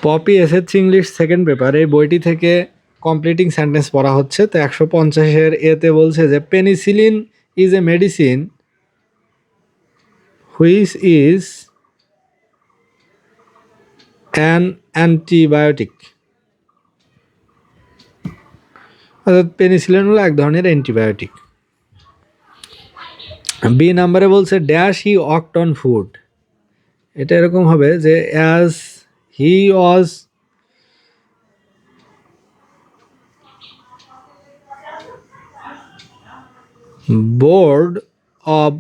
Poppy SSC English second paper এই বইটি থেকে কমপ্লিটিং সেন্টেন্স পড়া হচ্ছে। তো 150-এর এতে বলছে যে penicillin is a medicine which is an antibiotic. অর্থাৎ পেনিসিলিন হলো এক ধরনের অ্যান্টিবায়োটিক। বি নাম্বারে বলছে dash he walked on food. এটা এরকম হবে যে as he was bored of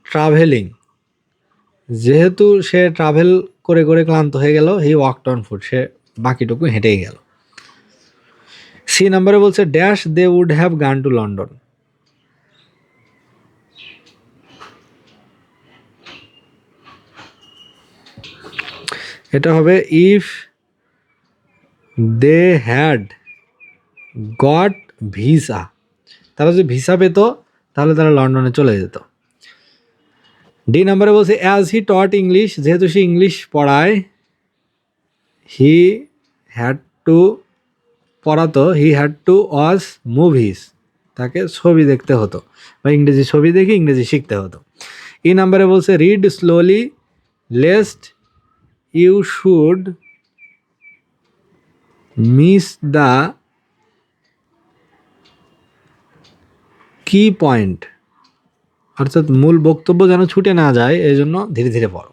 travelling, যেহেতু সে ট্রাভেল করে করে ক্লান্ত হয়ে গেল, হি ওয়াকড অন ফুট, সে বাকিটুকু হেঁটেই গেল। সি নাম্বারে বলছে dash they would have gone to London. এটা হবে if they had got visa, তারা যদি ভিসা পেত তাহলে তারা লন্ডনে চলে যেত। ডি নাম্বারে বলছে অ্যাজ হি টট ইংলিশ, যেহেতু সে ইংলিশ পড়ায়, হি হ্যাড টু পড়াতো, he had to watch movies, তাকে ছবি দেখতে হতো বা ইংরেজি ছবি দেখে ইংরেজি শিখতে হতো। ই নাম্বারে বলছে read slowly lest you should miss the key point, অর্থাৎ মূল বক্তব্য যেন ছুটে না যায় এই জন্য ধীরে ধীরে পড়ো।